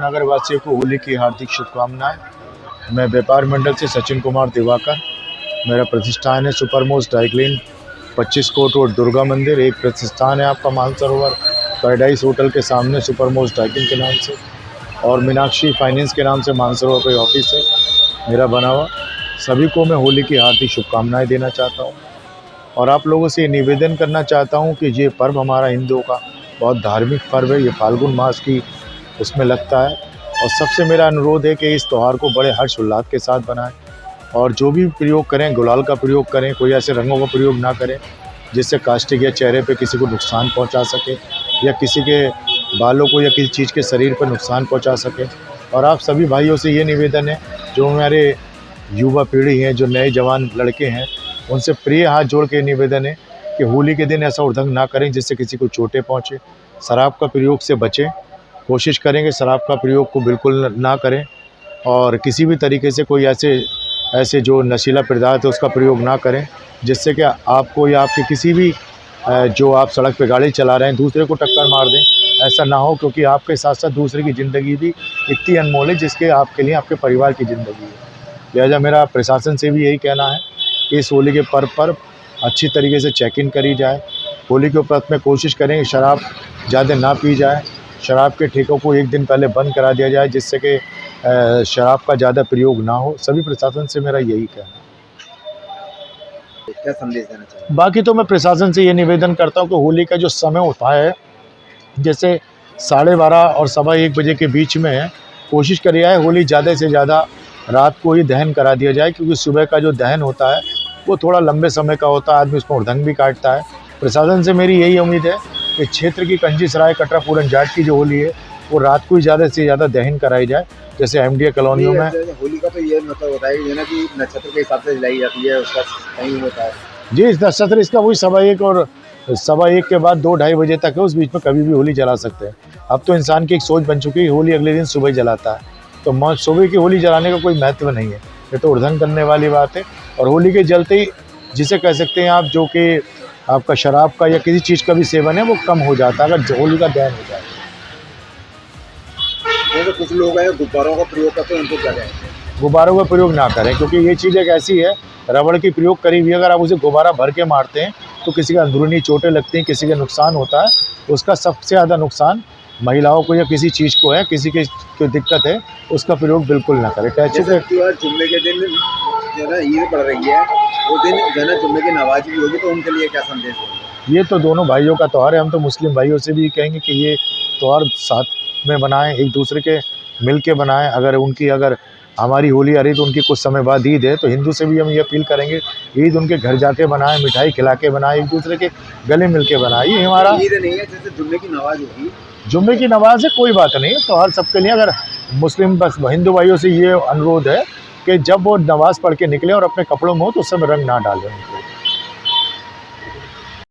नगर वासियों को होली की हार्दिक शुभकामनाएं। मैं व्यापार मंडल से सचिन कुमार दिवाकर। मेरा प्रतिष्ठान है supermost dry clean, 25 court road, Durga Mandir. एक प्रतिष्ठान है आपका मानसरोवर पैराडाइज होटल के सामने सुपरमोस्ट ड्राई क्लीन के नाम से, और मीनाक्षी फाइनेंस के नाम से मानसरोवर कोई ऑफिस है मेरा बना हुआ। सभी को मैं होली की हार्दिक शुभकामनाएं देना चाहता हूँ और आप लोगों से निवेदन करना चाहता हूँ कि ये पर्व हमारा हिंदुओं का बहुत धार्मिक पर्व है। ये फाल्गुन मास की उसमें लगता है और सबसे मेरा अनुरोध है कि इस त्यौहार को बड़े हर्ष उल्लास के साथ बनाएं और जो भी प्रयोग करें गुलाल का प्रयोग करें, कोई ऐसे रंगों का प्रयोग ना करें जिससे कास्टिक या चेहरे पे किसी को नुकसान पहुंचा सके या किसी के बालों को या किसी चीज़ के शरीर पर नुकसान पहुंचा सके। और आप सभी भाइयों से ये निवेदन है, जो हमारे युवा पीढ़ी हैं, जो नए जवान लड़के हैं, उनसे प्रिय हाथ जोड़ के निवेदन है कि होली के दिन ऐसा उल्लंघन ना करें जिससे किसी को चोटें पहुँचे। शराब का प्रयोग से बचें, कोशिश करेंगे शराब का प्रयोग को बिल्कुल ना करें और किसी भी तरीके से कोई ऐसे जो नशीला पदार्थ है उसका प्रयोग ना करें जिससे कि आपको या आपके किसी भी जो आप सड़क पे गाड़ी चला रहे हैं दूसरे को टक्कर मार दें। ऐसा ना हो, क्योंकि आपके साथ साथ दूसरे की ज़िंदगी भी इतनी अनमोल है जिसके आपके लिए आपके परिवार की ज़िंदगी है। लिहाजा मेरा प्रशासन से भी यही कहना है कि इस होली के पर्व पर अच्छी तरीके से चेक इन करी जाए। होली के उपलक्ष्य में कोशिश करें कि शराब ज़्यादा ना पी जाए, शराब के ठेकों को एक दिन पहले बंद करा दिया जाए जिससे कि शराब का ज़्यादा प्रयोग ना हो। सभी प्रशासन से मेरा यही कहना है। क्या संदेश देना चाहिए? बाकी तो मैं प्रशासन से ये निवेदन करता हूँ कि होली का जो समय होता है जैसे 12:30 और 1:15 बजे के बीच में है, कोशिश करी जाए होली ज़्यादा से ज़्यादा रात को ही दहन करा दिया जाए, क्योंकि सुबह का जो दहन होता है वो थोड़ा लंबे समय का होता है, आदमी उसमें उड़दंग भी काटता है। प्रशासन से मेरी यही उम्मीद है कि क्षेत्र की कंजीसराय कटरा पूरन जाट की जो होली है वो रात को ही ज़्यादा से ज़्यादा दहन कराई जाए, जैसे एमडीए कॉलोनियों में। होली का तो ये मतलब होता है ना कि नक्षत्र के हिसाब से जलाई जाती है, उसका टाइम होता है जी। इस नक्षत्र इसका वही 1:15 और 1:15 के बाद 2-2:30 बजे तक है, उस बीच में कभी भी होली जला सकते हैं। अब तो इंसान की एक सोच बन चुकी है होली अगले दिन सुबह जलाता है, तो सुबह की होली जलाने का कोई महत्व नहीं है, ये तो उड़धन करने वाली बात है। और होली के जलते ही जिसे कह सकते हैं आप, जो कि आपका शराब का या किसी चीज़ का भी सेवन है वो कम हो जाता है अगर होली का दहन हो जाए। तो कुछ लोग हैं गुब्बारों का प्रयोग करते हैं, उनको क्या कहें? गुब्बारों का प्रयोग ना करें, क्योंकि ये चीज़ एक ऐसी है, रबड़ की प्रयोग करी हुई अगर आप उसे गुब्बारा भर के मारते हैं तो किसी का अंदरूनी चोटें लगती हैं, किसी का नुकसान होता है। उसका सबसे ज़्यादा नुकसान महिलाओं को या किसी चीज़ को है, किसी की कोई दिक्कत है, उसका प्रयोग बिल्कुल ना करें। टैचू के जुम्मे के दिन जो है ईद पड़ रही है, वो दिन जो है ना जुम्मे की नमाज भी होगी, तो उनके लिए क्या संदेश होगा? ये तो दोनों भाइयों का त्यौहार है, हम तो मुस्लिम भाइयों से भी कहेंगे कि ये त्यौहार साथ में बनाएं, एक दूसरे के मिल के बनाएं। अगर हमारी होली आ रही तो उनकी कुछ समय बाद ईद है, तो हिंदू से भी हम ये अपील करेंगे ईद उनके घर जाके बनाएं, मिठाई खिला के बनाएं, एक दूसरे के गले मिल के बनाएं। ये हमारा ईद नहीं है, जैसे जुम्मे की नमाज होगी, जुम्मे की नमाज है, कोई बात नहीं, त्यौहार सबके लिए। अगर मुस्लिम बस हिंदू भाइयों से ये अनुरोध है कि जब वो नमाज़ पढ़ के निकले और अपने कपड़ों में हो तो उस समय रंग ना डालें।